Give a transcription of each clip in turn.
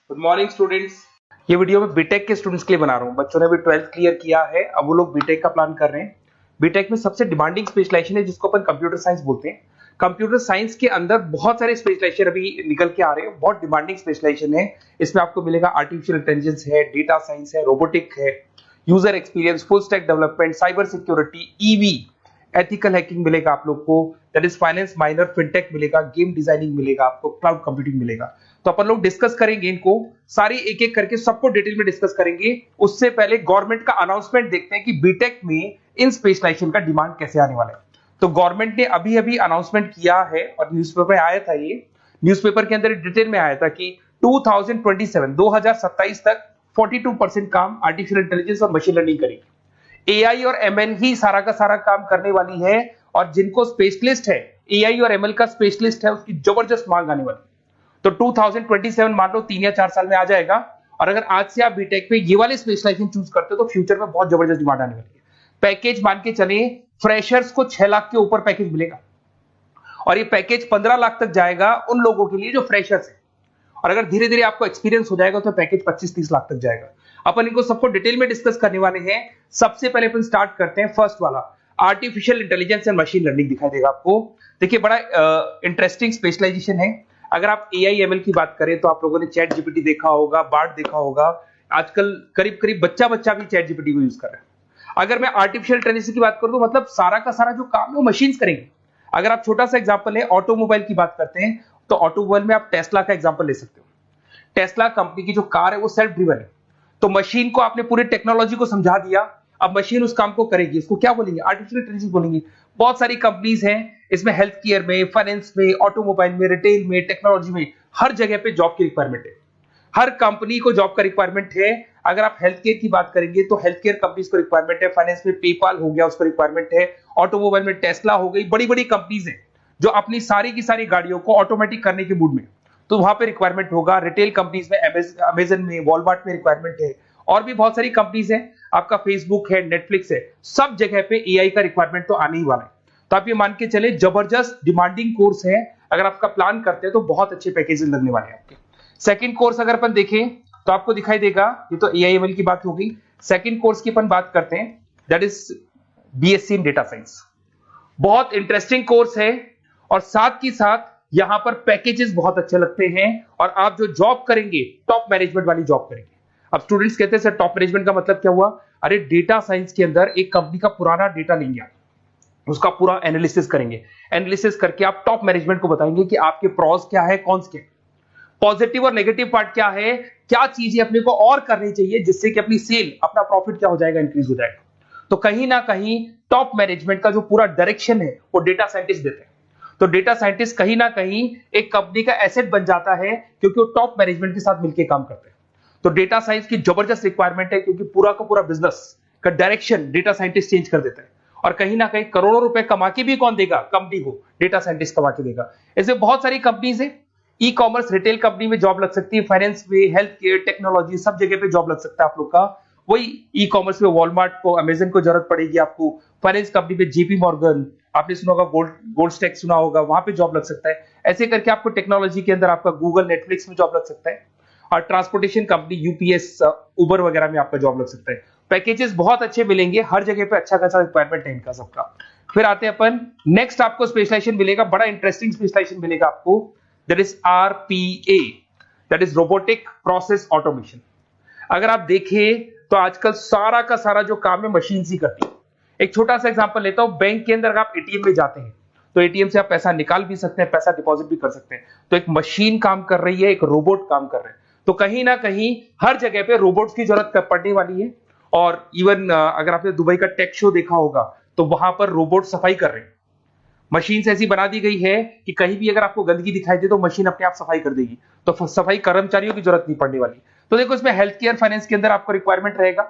Good morning students. ये video मैं BTech के स्टूडेंट्स के लिए बना रहा हूँ। बच्चों ने भी 12th क्लियर किया है, अब वो लोग बीटेक का प्लान कर रहे हैं। बीटेक में सबसे डिमांडिंग स्पेशलाइजेशन है जिसको अपन कंप्यूटर साइंस बोलते हैं। कंप्यूटर साइंस के अंदर बहुत सारे स्पेशलाइजेशन अभी निकल के आ रहे हैं, बहुत डिमांडिंग स्पेशलाइजेशन है। इसमें आपको मिलेगा आर्टिफिशियल इंटेलिजेंस है, डेटा साइंस है, रोबोटिक है, user experience, full stack development, cyber security, EV, ethical hacking मिलेगा आप लोग को, that is finance minor, fintech मिलेगा, गेम डिजाइनिंग मिलेगा आपको, क्लाउड कंप्यूटिंग मिलेगा। तो अपन लोग डिस्कस करेंगे इनको सारी एक एक करके, सबको डिटेल में डिस्कस करेंगे। उससे पहले गवर्नमेंट का अनाउंसमेंट देखते हैं कि बीटेक में इन स्पेशलाइजेशन का डिमांड कैसे आने वाला है। तो गवर्नमेंट ने अभी अभी अनाउंसमेंट किया है और न्यूज़पेपर में आया था, ये न्यूज़पेपर के अंदर डिटेल में आया था कि 2027 तक 42% काम आर्टिफिशियल इंटेलिजेंस और मशीन लर्निंग करेगी। एआई और एमएल ही सारा का सारा काम करने वाली है, और जिनको स्पेशलिस्ट है, एआई और एमएल का स्पेशलिस्ट है, उसकी जबरदस्त मांग आने वाली। तो 2027 मान लो 3 या 4 साल में आ जाएगा। और अगर आज से आप बीटेक पे ये वाले स्पेशलाइजेशन चूज करते हो तो फ्यूचर में बहुत जबरदस्त डिमांड आने वाली है। पैकेज मान के चले, फ्रेशर्स को 6 लाख के ऊपर पैकेज मिलेगा, और ये पैकेज 15 लाख तक जाएगा उन लोगों के लिए जो फ्रेशर्स है। और अगर धीरे धीरे आपको एक्सपीरियंस हो जाएगा तो पैकेज 25-30 लाख तक जाएगा। अपन इनको सबको डिटेल में डिस्कस करने वाले हैं। सबसे पहले अपन स्टार्ट करते हैं फर्स्ट वाला, artificial intelligence and machine learning दिखाई देगा आपको। देखिए बड़ा इंटरेस्टिंग स्पेशलाइजेशन है। अगर आप एआई एमएल की बात करें तो आप लोगों ने चैट जीपीटी देखा होगा, बार्ड देखा होगा। आजकल करीब करीब बच्चा भी चैट जीपीटी को यूज कर रहा है। अगर मैं आर्टिफिशियल इंटेलिजेंस की बात करूं तो मतलब सारा का सारा जो काम है वो मशीन्स करेंगे। अगर आप छोटा सा एग्जांपल है, ऑटोमोबाइल की बात करते हैं तो ऑटोमोबाइल में आप टेस्ला का एग्जांपल ले सकते हो। टेस्ला कंपनी की जो कार है वो सेल्फ ड्रिवन है। तो मशीन को आपने पूरी टेक्नोलॉजी को समझा दिया, अब मशीन उस काम को करेगी। इसको क्या बोलेंगे? आर्टिफिशियल इंटेलिजेंस बोलेंगे। बहुत सारी कंपनीज हैं इसमें, हेल्थ केयर में, फाइनेंस में, ऑटोमोबाइल में, रिटेल में, टेक्नोलॉजी में, हर जगह पे जॉब की रिक्वायरमेंट है। हर कंपनी को जॉब का रिक्वायरमेंट है। अगर आप हेल्थ केयर की बात करेंगे तो हेल्थ केयर कंपनीज को रिक्वायरमेंट है, फाइनेंस में पेपाल हो गया उसको रिक्वायरमेंट है, ऑटोमोबाइल में टेस्ला हो गई, बड़ी बड़ी कंपनीज हैं जो अपनी सारी की सारी गाड़ियों को ऑटोमेटिक करने के मूड में, तो वहां पे रिक्वायरमेंट होगा। रिटेल कंपनीज में अमेजन में, वॉलमार्ट में रिक्वायरमेंट है, और भी बहुत सारी कंपनीज हैं, आपका फेसबुक है, नेटफ्लिक्स है, सब जगह पे एआई का रिक्वायरमेंट तो आने ही वाला है। तो आप ये मान के चले जबरदस्त डिमांडिंग कोर्स है। अगर आपका प्लान करते हैं तो बहुत अच्छे पैकेजेस लगने वाले हैं आपके। सेकंड कोर्स अगर अपन देखें तो आपको दिखाई देगा, ये तो एआई एमएल की बात हो गई। सेकंड कोर्स की अपन बात करते हैं, that is BSc in data science. बहुत इंटरेस्टिंग कोर्स है, और साथ ही साथ यहां पर पैकेजेस बहुत अच्छे लगते हैं, और आप जो जॉब करेंगे टॉप मैनेजमेंट वाली जॉब करेंगे। अब स्टूडेंट्स कहते हैं सर टॉप मैनेजमेंट का मतलब क्या हुआ? अरे डेटा साइंस के अंदर एक कंपनी का पुराना डेटा लेंगे आप, उसका पूरा एनालिसिस करेंगे, एनालिसिस करके आप टॉप मैनेजमेंट को बताएंगे कि आपके प्रॉस क्या है, कौन से पॉजिटिव और नेगेटिव पार्ट क्या है, क्या चीजें अपने को और करनी चाहिए जिससे कि अपनी सेल, अपना प्रॉफिट क्या हो जाएगा, इंक्रीज हो जाएगा। तो कहीं ना कहीं टॉप मैनेजमेंट का जो पूरा डायरेक्शन है वो डेटा साइंटिस्ट देते हैं। तो डेटा साइंटिस्ट कहीं ना कहीं एक कंपनी का एसेट बन जाता है, क्योंकि वो टॉप मैनेजमेंट के साथ मिलकर काम करते हैं। तो डेटा साइंस की जबरदस्त रिक्वायरमेंट है, क्योंकि पूरा का पूरा बिजनेस का डायरेक्शन डेटा साइंटिस्ट चेंज कर देता है। और कहीं ना कहीं करोड़ों रुपए कमा के भी कौन देगा? कंपनी को डेटा साइंटिस्ट कमा के देगा। ऐसे बहुत सारी कंपनीज है, ई कॉमर्स, रिटेल कंपनी में जॉब लग सकती है, फाइनेंस में, हेल्थ केयर, टेक्नोलॉजी, सब जगह पे जॉब लग सकता है आप लोग का। वही ई कॉमर्स में वॉलमार्ट को, अमेजन को जरूरत पड़ेगी आपको। फाइनेंस कंपनी में जेपी मॉर्गन, आपने सुना होगा, गोल्ड स्टैक सुना होगा, वहां पे जॉब लग सकता है। ऐसे करके आपको टेक्नोलॉजी के अंदर आपका गूगल, नेटफ्लिक्स में जॉब लग सकता है। और ट्रांसपोर्टेशन कंपनी यूपीएस, उबर वगैरह में आपका जॉब लग सकता है। पैकेजेस बहुत अच्छे मिलेंगे, हर जगह पे अच्छा खासा रिक्वायरमेंट है इनका सबका। फिर आते हैं अपन नेक्स्ट, आपको स्पेशलाइजेशन मिलेगा, बड़ा इंटरेस्टिंग स्पेशलाइजेशन मिलेगा आपको, that is RPA, that is robotic process automation. अगर आप देखें तो आजकल सारा का सारा जो काम है मशीन ही करती है। एक छोटा सा एग्जांपल लेता हूं, बैंक के अंदर अगर आप एटीएम में जाते हैं तो एटीएम से आप पैसा निकाल भी सकते हैं, पैसा डिपॉजिट भी कर सकते हैं। तो एक मशीन काम कर रही है, एक रोबोट काम कर रहे हैं। तो कहीं ना कहीं हर जगह पे रोबोट्स की जरूरत पड़ने वाली है। और इवन अगर आपने दुबई का टेक शो देखा होगा तो वहां पर रोबोट सफाई कर रहे हैं। मशीन ऐसी बना दी गई है कि कहीं भी अगर आपको गंदगी दिखाई दे तो मशीन अपने आप सफाई कर देगी, तो सफाई कर्मचारियों की जरूरत नहीं पड़ने वाली। तो देखो इसमें हेल्थ केयर, फाइनेंस के अंदर आपको रिक्वायरमेंट रहेगा,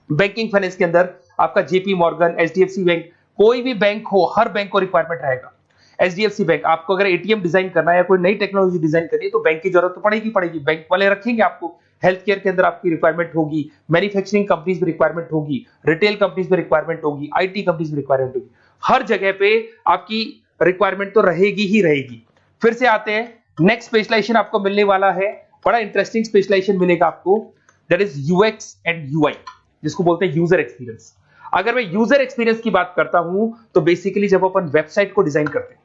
बैंकिंग फाइनेंस के अंदर आपका जेपी मॉर्गन, एचडीएफसी बैंक, कोई भी बैंक हो, हर बैंक को रिक्वायरमेंट रहेगा। एचडीएफसी बैंक, आपको अगर एटीएम डिजाइन करना है या कोई नई टेक्नोलॉजी डिजाइन करनी है तो बैंक की जरूरत तो पड़ेगी, बैंक वाले रखेंगे आपको। हेल्थ केयर के अंदर आपकी रिक्वायरमेंट होगी, मैन्युफैक्चरिंग कंपनीज में रिक्वायरमेंट होगी, रिटेल कंपनीज में रिक्वायरमेंट होगी, आईटी कंपनीज में रिक्वायरमेंट होगी। हर जगह पे आपकी रिक्वायरमेंट तो रहेगी ही रहेगी। फिर से आते हैं, नेक्स्ट स्पेशलाइजेशन आपको मिलने वाला है बड़ा इंटरेस्टिंग स्पेशलाइजेशन मिलेगा आपको, that is UX and UI, जिसको बोलते हैं यूजर एक्सपीरियंस। अगर मैं यूजर एक्सपीरियंस की बात करता हूं तो बेसिकली जब अपन वेबसाइट को डिजाइन करते हैं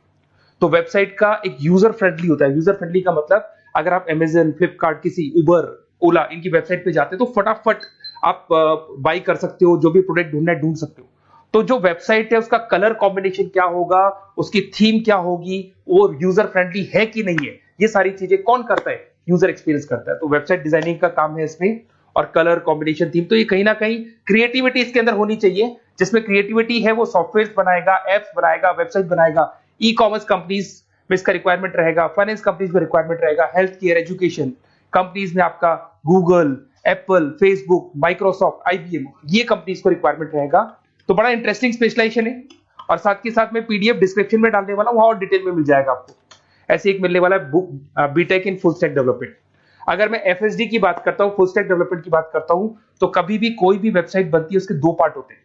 तो वेबसाइट का एक यूजर फ्रेंडली होता है। यूजर फ्रेंडली का मतलब अगर आप अमेजन, फ्लिपकार्ट, किसी उबर, ओला इनकी वेबसाइट पे जाते हैं तो फटाफट आप बाई कर सकते हो, जो भी प्रोडक्ट ढूंढना है ढूंढ सकते हो। तो जो वेबसाइट है उसका कलर कॉम्बिनेशन क्या होगा, उसकी थीम क्या होगी, वो यूजर फ्रेंडली है कि नहीं है, ये सारी चीजें कौन करता है, यूजर एक्सपीरियंस करता है। तो वेबसाइट डिजाइनिंग का काम है इसमें, और कलर कॉम्बिनेशन, थीम। तो ये कहीं ना कहीं क्रिएटिविटी इसके अंदर होनी चाहिए। जिसमें क्रिएटिविटी है वो सॉफ्टवेयर बनाएगा, एप्स बनाएगा, वेबसाइट बनाएगा। ई कॉमर्स कंपनीज में इसका रिक्वायरमेंट रहेगा, फाइनेंस कंपनीज में रिक्वायरमेंट रहेगा, हेल्थ केयर, एजुकेशन कंपनीज में आपका Google, Apple, Facebook, Microsoft, IBM, ये कंपनीज को रिक्वायरमेंट रहेगा। तो बड़ा इंटरेस्टिंग स्पेशलाइजेशन है। और साथ के साथ में पीडीएफ डिस्क्रिप्शन में डाल देने वाला हूं, और डिटेल में मिल जाएगा आपको। ऐसे एक मिलने वाला है book, BTech in full stack development. अगर मैं एफएसडी की बात करता हूं, फुल स्टैक डेवलपमेंट की बात करता हूं, तो कभी भी कोई भी वेबसाइट बनती है उसके दो पार्ट होते हैं,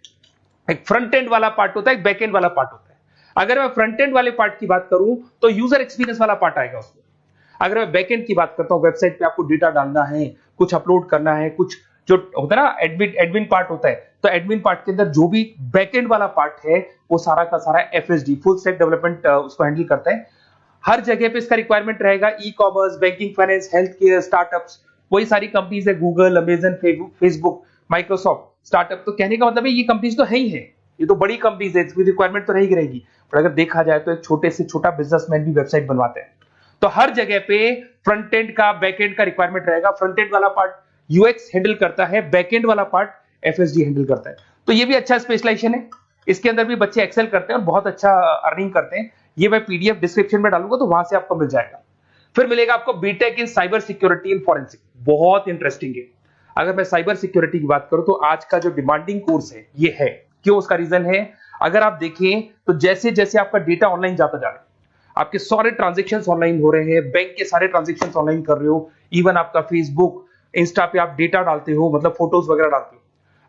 एक फ्रंट एंड वाला पार्ट होता है, एक बैक एंड वाला पार्ट होता है। अगर मैं फ्रंट एंड वाले पार्ट की बात करूं तो यूजर एक्सपीरियंस वाला पार्ट आएगा उसमें। अगर मैं बैक एंड की बात करता हूं, वेबसाइट पे आपको डेटा डालना है, कुछ अपलोड करना है, कुछ जो होता है ना एडमिन पार्ट होता है, तो एडमिन पार्ट के अंदर जो भी बैक एंड वाला पार्ट है वो सारा का सारा एफएसडी, फुल स्टैक डेवलपमेंट, उसको हैंडल करता है। हर जगह पे इसका रिक्वायरमेंट रहेगा। E commerce, banking, finance, health care, startups, वही सारी कंपनीज है, Google, Amazon, Facebook, Microsoft, startup. तो कहने का मतलब है ये कंपनीज तो है ही है, ये तो बड़ी कंपनीज है, इसकी रिक्वायरमेंट तो रहेगी। पर अगर देखा जाए तो एक छोटे से छोटा बिजनेसमैन भी वेबसाइट बनवाते हैं। तो हर जगह पे फ्रंट एंड का, बैक एंड का रिक्वायरमेंट रहेगा। फ्रंट एंड वाला पार्ट यूएक्स हैंडल करता है, बैक एंड वाला पार्ट एफएसडी हैंडल करता है। तो ये भी अच्छा स्पेशलाइजेशन है। इसके अंदर भी बच्चे एक्सेल करते हैं और बहुत अच्छा अर्निंग करते हैं। ये मैं पीडीएफ डिस्क्रिप्शन में डालूंगा तो वहां से आपको मिल जाएगा। फिर मिलेगा आपको BTech in cyber security and forensic, बहुत इंटरेस्टिंग है। अगर मैं साइबर सिक्योरिटी की बात करूं तो आज का जो डिमांडिंग कोर्स है ये है। क्यों? उसका रीजन है, अगर आप देखें तो जैसे जैसे आपका डेटा ऑनलाइन जाता जा रहा है, आपके सारे ट्रांजेक्शंस ऑनलाइन हो रहे हैं, बैंक के सारे ट्रांजेक्शंस ऑनलाइन कर रहे हो, इवन आपका फेसबुक, इंस्टा पे आप डेटा डालते हो, मतलब फोटोज वगैरह डालते हो।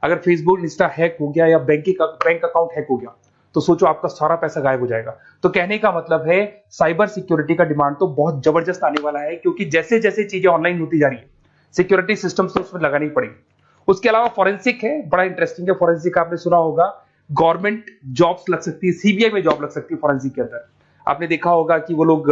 अगर फेसबुक, इंस्टा हैक हो गया या बैंक अकाउंट हैक हो गया तो सोचो आपका सारा पैसा गायब हो जाएगा। तो कहने का मतलब है साइबर सिक्योरिटी का डिमांड तो बहुत जबरदस्त आने वाला है, क्योंकि जैसे जैसे चीजें ऑनलाइन होती जा रही है सिक्योरिटी सिस्टम्स तो उसमें लगानी पड़ेगी। उसके अलावा फॉरेंसिक है, बड़ा इंटरेस्टिंग है। फॉरेंसिक आपने सुना होगा, गवर्नमेंट जॉब्स लग सकती है, सीबीआई में जॉब लग सकती है फॉरेंसिक के अंदर। आपने देखा होगा कि वो लोग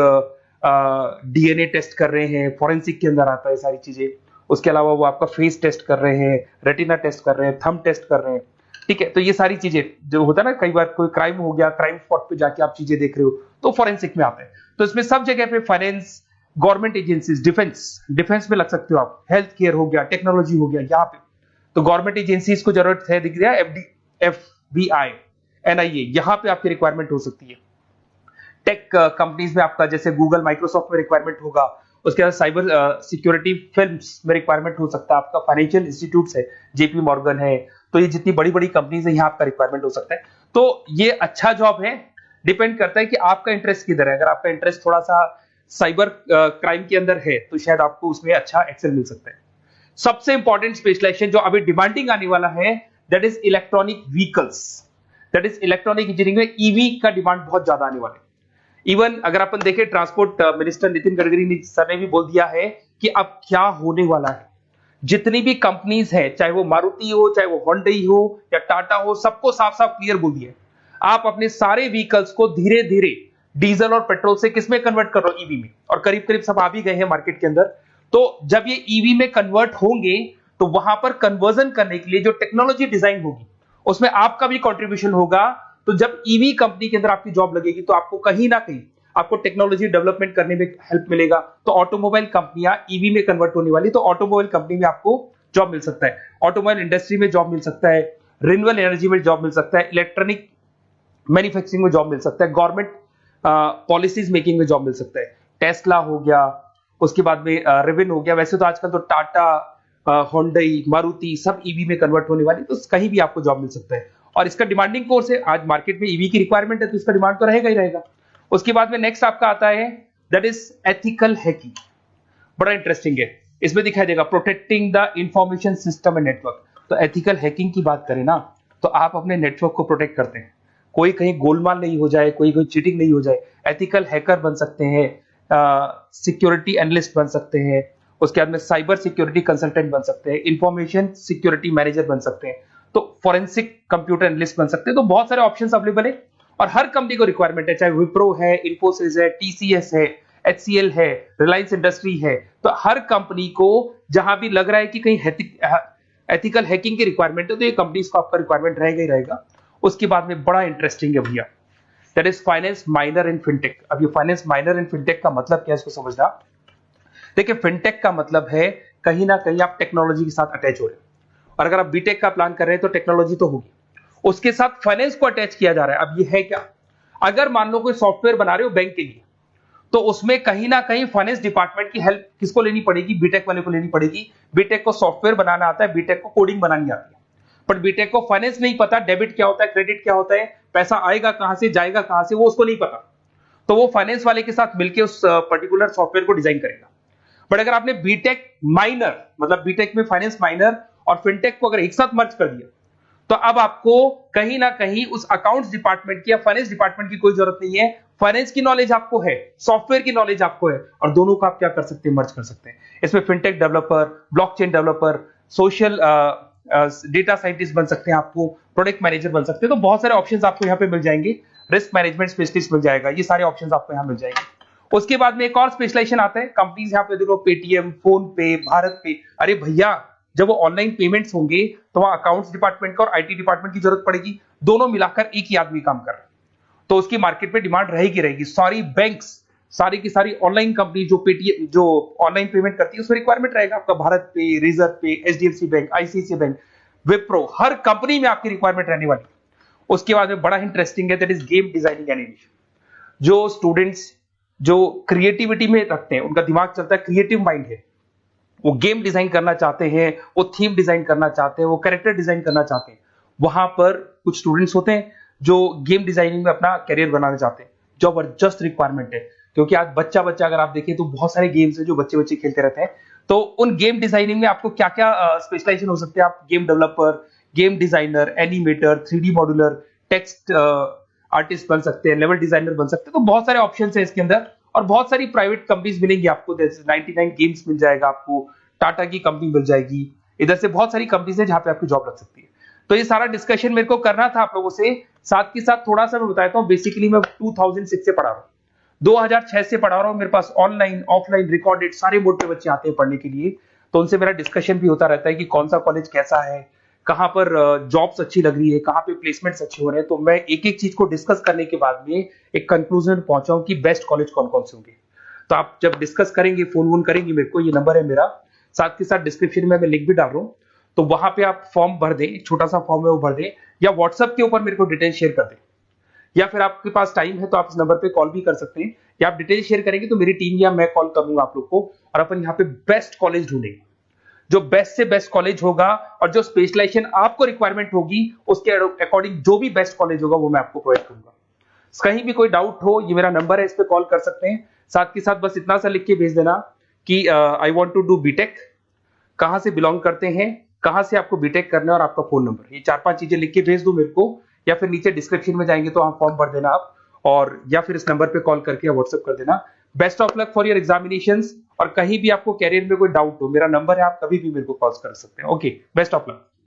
डीएनए टेस्ट कर रहे हैं, फॉरेंसिक के अंदर आता है सारी चीजें। उसके अलावा वो आपका फेस टेस्ट कर रहे हैं, रेटिना टेस्ट कर रहे हैं, थंब टेस्ट कर रहे हैं। ठीक है, तो ये सारी चीजें जो होता है ना, कई बार कोई क्राइम हो गया, क्राइम स्पॉट पे जाके आप चीजें देख रहे हो तो फॉरेंसिक में आते हैं। तो इसमें सब जगह पे फाइनेंस, गवर्नमेंट एजेंसीज, डिफेंस में लग सकते हो आप, हेल्थ केयर हो गया, टेक्नोलॉजी हो गया, यहाँ पे तो गवर्नमेंट एजेंसीज को जरूरत है, दिख रहा है, एफबीआई, एनआईए, यहाँ पे आपकी रिक्वायरमेंट हो सकती है। टेक कंपनीज में आपका जैसे गूगल, माइक्रोसॉफ्ट में रिक्वायरमेंट होगा। उसके बाद साइबर सिक्योरिटी फिल्म्स में रिक्वायरमेंट हो सकता है आपका, फाइनेंशियल इंस्टीट्यूट्स है, जेपी मॉर्गन है, तो ये जितनी बड़ी बड़ी कंपनीज है यहाँ आपका रिक्वायरमेंट हो सकता है। तो ये अच्छा जॉब है, डिपेंड करता है कि आपका इंटरेस्ट किधर है। अगर आपका इंटरेस्ट थोड़ा सा साइबर क्राइम के अंदर है तो शायद आपको उसमें अच्छा एक्सेल मिल सकता है। सबसे इंपॉर्टेंट स्पेशलाइजेशन जो अभी डिमांडिंग आने वाला है, that is electronic vehicles, that is electronic engineering में ईवी का डिमांड बहुत ज्यादा आने वाला है। इवन अगर अपन देखें, transport minister Nitin Gadkari sir ने भी बोल दिया है कि अब क्या होने वाला है, जितनी भी कंपनीज है, चाहे वो मारुति हो, चाहे वो होंडई हो या टाटा हो, सबको साफ साफ क्लियर बोल दिया, आप अपने सारे व्हीकल्स को धीरे धीरे डीजल और पेट्रोल से किसमें कन्वर्ट कर रहे हो, ईवी में। और करीब करीब सब आ भी गए हैं मार्केट के अंदर। तो जब ये ईवी में कन्वर्ट होंगे तो वहां पर कन्वर्जन करने के लिए जो टेक्नोलॉजी डिजाइन होगी उसमें आपका भी कंट्रीब्यूशन होगा। तो जब ईवी कंपनी के अंदर आपकी जॉब लगेगी तो आपको कहीं ना कहीं आपको टेक्नोलॉजी डेवलपमेंट करने में हेल्प मिलेगा। तो ऑटोमोबाइल कंपनियां ईवी में कन्वर्ट होने वाली, तो ऑटोमोबाइल कंपनी में आपको जॉब मिल सकता है, ऑटोमोबाइल इंडस्ट्री में जॉब मिल सकता है, रिन्यूएबल एनर्जी में जॉब मिल सकता है, इलेक्ट्रॉनिक मैन्युफैक्चरिंग में जॉब मिल सकता है, गवर्नमेंट पॉलिसीज मेकिंग में जॉब मिल सकता है, टेस्ला हो गया, उसके बाद में रिविन हो गया। वैसे तो आजकल तो टाटा, होंडई, मारुति सब ईवी में कन्वर्ट होने वाली, तो कहीं भी आपको जॉब मिल सकता है। और इसका डिमांडिंग कोर्स है, आज मार्केट में ईवी की रिक्वायरमेंट है तो इसका डिमांड तो रहेगा ही रहेगा। उसके बाद में नेक्स्ट आपका आता है, दैट इज एथिकल हैकिंग, बड़ा इंटरेस्टिंग है। इसमें दिखाई देगा protecting the information system and network. तो एथिकल हैकिंग की बात करें ना, तो आप अपने नेटवर्क को प्रोटेक्ट करते हैं, कोई कहीं गोलमाल नहीं हो जाए, कोई चीटिंग नहीं हो जाए। एथिकल हैकर बन सकते हैं, सिक्योरिटी एनालिस्ट बन सकते हैं, उसके बाद में साइबर सिक्योरिटी कंसल्टेंट बन सकते हैं, इंफॉर्मेशन सिक्योरिटी मैनेजर बन सकते हैं, तो फोरेंसिक कंप्यूटर एनालिस्ट बन सकते हैं। तो बहुत सारे ऑप्शंस अवेलेबल है और हर कंपनी को रिक्वायरमेंट है, चाहे विप्रो है, इन्फोसिस है, टीसीएस है, एचसीएल है, रिलायंस इंडस्ट्री है। तो हर कंपनी को जहां भी लग रहा है कि कहीं एथिकल हैकिंग की रिक्वायरमेंट है तो ये कंपनीज को आपका रिक्वायरमेंट रहेगा ही रहेगा। उसके बाद में बड़ा इंटरेस्टिंग है भैया, that is finance minor in fintech. अब ये फाइनेंस माइनर इन फिनटेक का मतलब क्या है इसको समझना। देखिए फिनटेक का मतलब है कहीं ना कहीं आप टेक्नोलॉजी के साथ अटैच हो रहे हैं, और अगर आप बीटेक का प्लान कर रहे हैं तो टेक्नोलॉजी तो होगी, उसके साथ फाइनेंस को अटैच किया जा रहा है। अब ये है क्या, अगर मान लो कोई सॉफ्टवेयर बना रहे हो बैंक के लिए, तो उसमें कहीं ना कहीं फाइनेंस डिपार्टमेंट की हेल्प किसको लेनी पड़ेगी, बीटेक वाले को लेनी पड़ेगी। बीटेक को सॉफ्टवेयर बनाना आता है, बीटेक को कोडिंग बनानी आती है, बट बीटेक को फाइनेंस नहीं पता, डेबिट क्या होता है, क्रेडिट क्या होता है, पैसा आएगा कहां से जाएगा कहां से, वो उसको नहीं पता। तो वो फाइनेंस वाले के साथ मिलकर उस पर्टिकुलर सॉफ्टवेयर को डिजाइन करेगा। बट अगर आपने बीटेक माइनर मतलब बीटेक में फाइनेंस माइनर और फिनटेक को अगर एक साथ मर्ज कर दिया, तो अब आपको कहीं ना कहीं उस अकाउंट्स डिपार्टमेंट की या फाइनेंस डिपार्टमेंट की कोई जरूरत नहीं है। फाइनेंस की नॉलेज आपको है, सॉफ्टवेयर की नॉलेज आपको है, और दोनों को आप क्या कर सकते हैं, मर्ज कर सकते हैं। इसमें fintech developer, blockchain developer, social data scientist बन सकते हैं, आपको प्रोडक्ट मैनेजर बन सकते हैं। तो बहुत सारे ऑप्शंस आपको यहाँ पे मिल जाएंगे, रिस्क मैनेजमेंट स्पेशलिस्ट मिल जाएगा, ये सारे ऑप्शंस आपको यहाँ मिल जाएंगे। उसके बाद में एक और स्पेशलाइजेशन आता है, कंपनीज यहाँ पे देखो पेटीएम, फोन पे, भारत पे। अरे भैया जब वो ऑनलाइन पेमेंट्स होंगे तो वहां अकाउंट्स डिपार्टमेंट का और आईटी डिपार्टमेंट की जरूरत पड़ेगी, दोनों मिलाकर एक ही आदमी काम कर रहा है, तो उसकी मार्केट में डिमांड रहेगी रहेगी। सारी बैंक्स, सारी की सारी ऑनलाइन कंपनी जो पेटीएम जो ऑनलाइन पेमेंट करती है उसमें रिक्वायरमेंट रहेगा आपका, भारत पे, Razorpay, HDFC bank, ICICI bank, Wipro, हर कंपनी में आपकी रिक्वायरमेंट रहने वाली। उसके बाद में बड़ा इंटरेस्टिंग है, that is game designing animation. जो स्टूडेंट्स जो क्रिएटिविटी में रखते हैं, उनका दिमाग चलता है, क्रिएटिव माइंड है, वो गेम डिजाइन करना चाहते हैं, वो थीम डिजाइन करना चाहते हैं, वो कैरेक्टर डिजाइन करना चाहते हैं, वहां पर कुछ स्टूडेंट्स होते हैं जो गेम डिजाइनिंग में अपना कैरियर बनाना चाहते हैं। जबरदस्त रिक्वायरमेंट है, क्योंकि आज बच्चा अगर आप देखें तो बहुत सारे गेम्स है जो बच्चे खेलते रहते हैं। तो उन गेम डिजाइनिंग में आपको क्या क्या स्पेशलाइजेशन हो सकते हैं, आप game developer, game designer, animator, 3D modular, text artist बन सकते हैं, लेवल डिजाइनर बन सकते हैं। तो बहुत सारे ऑप्शन है इसके अंदर, और बहुत सारी प्राइवेट कंपनीज मिलेंगी आपको, जैसे 99 गेम्स मिल जाएगा आपको, टाटा की कंपनी मिल जाएगी, इधर से बहुत सारी कंपनीज है जहां पे आपकी जॉब लग सकती है। तो ये सारा डिस्कशन मेरे को करना था आप लोगों से, साथ के साथ थोड़ा सा मैं बताता हूँ। बेसिकली मैं 2006 से पढ़ा रहा हूँ, 2006 से पढ़ा रहा हूँ। मेरे पास ऑनलाइन ऑफलाइन रिकॉर्डेड सारे मोड पे बच्चे आते हैं पढ़ने के लिए, तो उनसे मेरा डिस्कशन भी होता रहता है कि कौन सा कॉलेज कैसा है, कहां पर जॉब्स अच्छी लग रही है, कहां पे प्लेसमेंट्स अच्छे हो रहे हैं। तो मैं एक एक चीज को डिस्कस करने के बाद में एक कंक्लूजन पहुंचा हूं कि बेस्ट कॉलेज कौन कौन से होंगे। तो आप जब डिस्कस करेंगे, फोन वोन करेंगे मेरे को, ये नंबर है मेरा, साथ के साथ डिस्क्रिप्शन में मैं लिंक भी डाल रहा हूँ, तो वहां पे आप फॉर्म भर दें, एक छोटा सा फॉर्म है वो भर दें, या व्हाट्सएप के ऊपर मेरे को डिटेल शेयर कर दें, या फिर आपके पास टाइम है तो आप इस नंबर पे कॉल भी कर सकते हैं, या आप डिटेल शेयर करेंगे तो मेरी टीम या मैं कॉल करूंगा आप लोग को, और अपन यहाँ पे बेस्ट कॉलेज ढूंढेंगे, जो बेस्ट से बेस्ट कॉलेज होगा, और जो स्पेशलाइजेशन आपको रिक्वायरमेंट होगी उसके अकॉर्डिंग जो भी बेस्ट कॉलेज होगा वो मैं आपको प्रोवाइड करूंगा। कहीं भी कोई डाउट हो, ये मेरा नंबर है, इस पे कॉल कर सकते हैं। साथ के साथ बस इतना सा लिख के भेज देना कि I want to do BTech, कहां से बिलोंग करते हैं, कहां से आपको बीटेक करना है, और आपका फोन नंबर, ये 4-5 चीजें लिख के भेज दो मेरे को, या फिर नीचे डिस्क्रिप्शन में जाएंगे तो आप फॉर्म भर देना आप, और या फिर इस नंबर पे कॉल करके या व्हाट्सएप कर देना। Best of luck for your examinations, और कहीं भी आपको कैरियर में कोई डाउट हो, मेरा नंबर है, आप कभी भी मेरे को कॉल कर सकते हैं। Okay, best of luck.